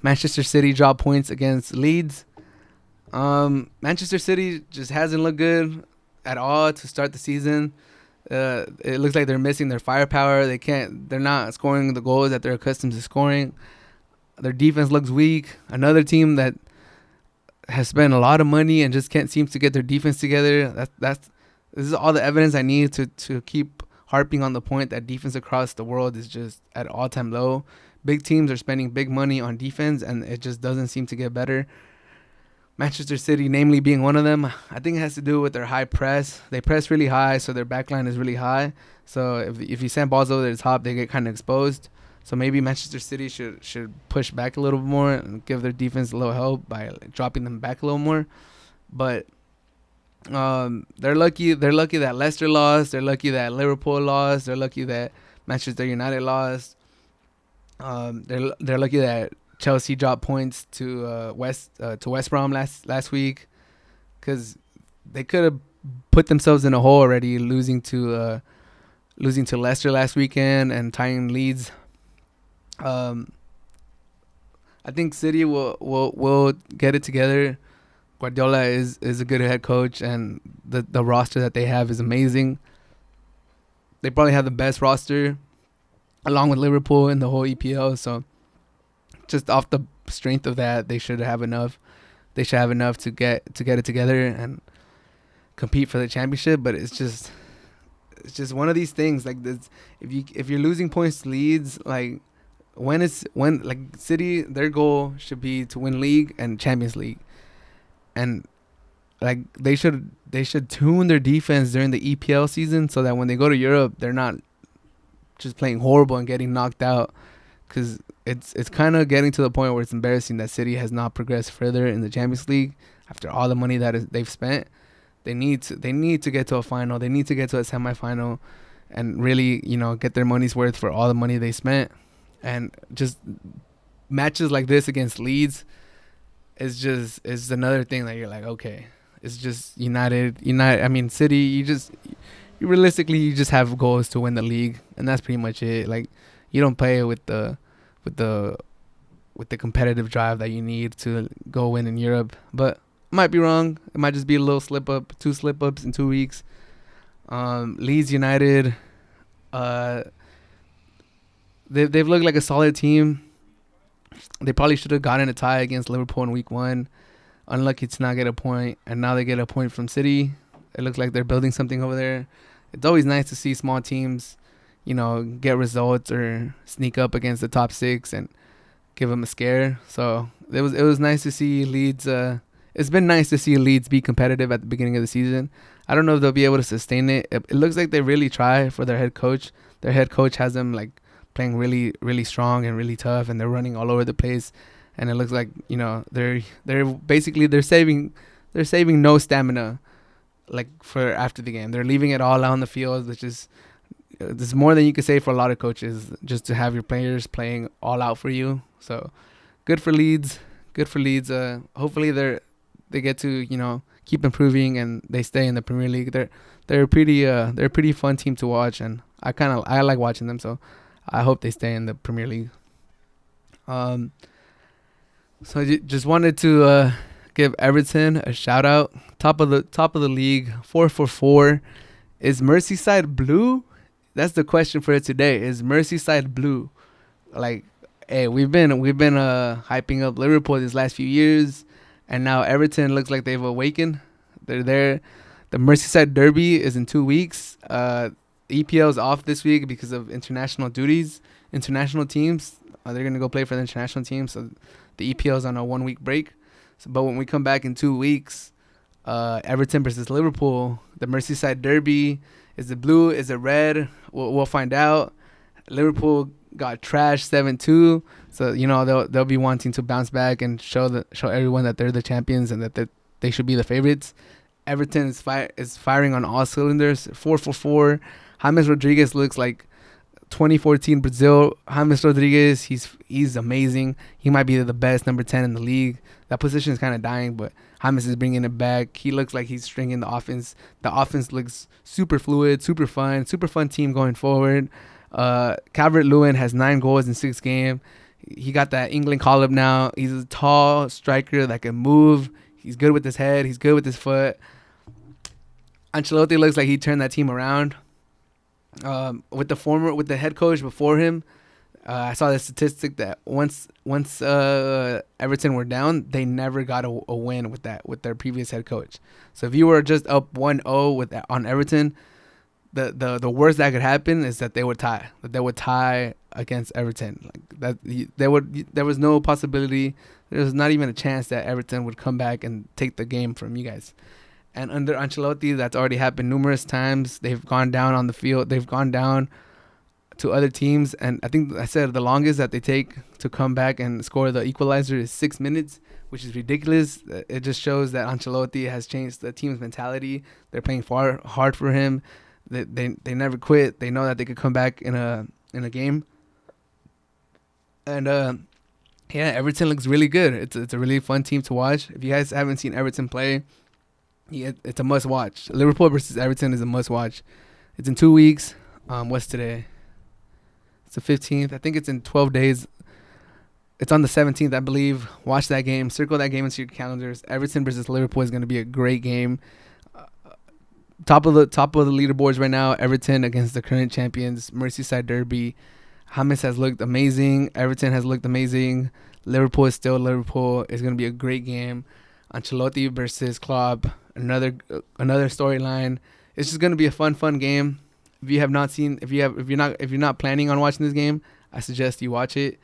Manchester City dropped points against Leeds. Manchester City just hasn't looked good at all to start the season. It looks like they're missing their firepower. They're not scoring the goals that they're accustomed to scoring. Their defense looks weak. Another team that has spent a lot of money and just can't seem to get their defense together. This is all the evidence I need to keep harping on the point that defense across the world is just at all-time low. Big teams are spending big money on defense, and it just doesn't seem to get better. Manchester City, namely being one of them, I think it has to do with their high press. They press really high, so their backline is really high. So if you send balls over the top, they get kind of exposed. So maybe Manchester City should push back a little bit more and give their defense a little help by dropping them back a little more. But they're lucky. They're lucky that Leicester lost. They're lucky that Liverpool lost. They're lucky that Manchester United lost. They're lucky that Chelsea dropped points to West Brom last week, because they could have put themselves in a hole already, losing to Leicester last weekend and tying Leeds. I think City will get it together. Guardiola is a good head coach, and the roster that they have is amazing. They probably have the best roster, along with Liverpool in the whole EPL. So just off the strength of that, they should have enough. They should have enough to get it together and compete for the championship. But it's just one of these things. Like this, if you're losing points to Leeds, like when City, their goal should be to win league and Champions League, and like they should tune their defense during the EPL season so that when they go to Europe, they're not just playing horrible and getting knocked out. Because it's kind of getting to the point where it's embarrassing that City has not progressed further in the Champions League after all the money that they've spent. They need to get to a final. They need to get to a semifinal, and really, get their money's worth for all the money they spent. And just matches like this against Leeds is another thing that you're like, okay, it's just United. I mean, City. You realistically just have goals to win the league, and that's pretty much it. Like, you don't play with the competitive drive that you need to go win in Europe. But I might be wrong. It might just be a little slip up, 2 slip ups in 2 weeks. Leeds United, they've looked like a solid team. They probably should have gotten a tie against Liverpool in week 1. Unlucky to not get a point, and now they get a point from City. It looks like they're building something over there. It's always nice to see small teams, get results or sneak up against the top 6 and give them a scare. So it was nice to see Leeds. It's been nice to see Leeds be competitive at the beginning of the season. I don't know if they'll be able to sustain it. It looks like they really try for their head coach. Their head coach has them like playing really, really strong and really tough, and they're running all over the place. And it looks like they're saving no stamina like for after the game. They're leaving it all out on the field, which is there's more than you could say for a lot of coaches, just to have your players playing all out for you. So good for Leeds. Hopefully they get to keep improving and they stay in the Premier League. They're a pretty fun team to watch, and I like watching them. So I hope they stay in the Premier League. So I just wanted to give Everton a shout out. Top of the league, 4-4. Is Merseyside blue? That's the question for today. Is Merseyside blue? Like, hey, we've been hyping up Liverpool these last few years, and now Everton looks like they've awakened. They're there. The Merseyside Derby is in 2 weeks. EPL is off this week because of international duties. International teams, they're going to go play for the international team. So the EPL is on a 1 week break. But when we come back in 2 weeks, Everton versus Liverpool, the Merseyside Derby, is it blue? Is it red? We'll find out. Liverpool got trashed 7-2. So, they'll be wanting to bounce back and show everyone that they're the champions and that they should be the favorites. Everton is firing on all cylinders, 4-4. James Rodriguez looks like 2014 Brazil. James Rodriguez, he's amazing. He might be the best number 10 in the league. That position is kind of dying, but James is bringing it back. He looks like he's stringing the offense. The offense looks super fluid, super fun team going forward. Calvert-Lewin has 9 goals in 6 games. He got that England call up now. He's a tall striker that can move. He's good with his head. He's good with his foot. Ancelotti looks like he turned that team around. With the head coach before him, I saw the statistic that once Everton were down, they never got a win with their previous head coach. So if you were just up 1-0 on Everton, the worst that could happen is that they would tie. That they would tie against Everton. Like that, there was no possibility. There was not even a chance that Everton would come back and take the game from you guys. And under Ancelotti, that's already happened numerous times. They've gone down on the field. They've gone down to other teams. And I think I said the longest that they take to come back and score the equalizer is 6 minutes, which is ridiculous. It just shows that Ancelotti has changed the team's mentality. They're playing far hard for him. They never quit. They know that they could come back in a game. And yeah, Everton looks really good. It's a really fun team to watch. If you guys haven't seen Everton play, yeah, it's a must watch. Liverpool versus Everton is a must watch. It's in 2 weeks. What's today? It's the 15th. I think it's in 12 days. It's on the 17th, I believe. Watch that game. Circle that game into your calendars. Everton versus Liverpool is going to be a great game. Top of the leaderboards right now. Everton against the current champions, Merseyside derby. James has looked amazing. Everton has looked amazing. Liverpool is still Liverpool. It's going to be a great game. Ancelotti versus Klopp. Another storyline. It's just going to be a fun game. If you're not planning on watching this game, I suggest you watch it.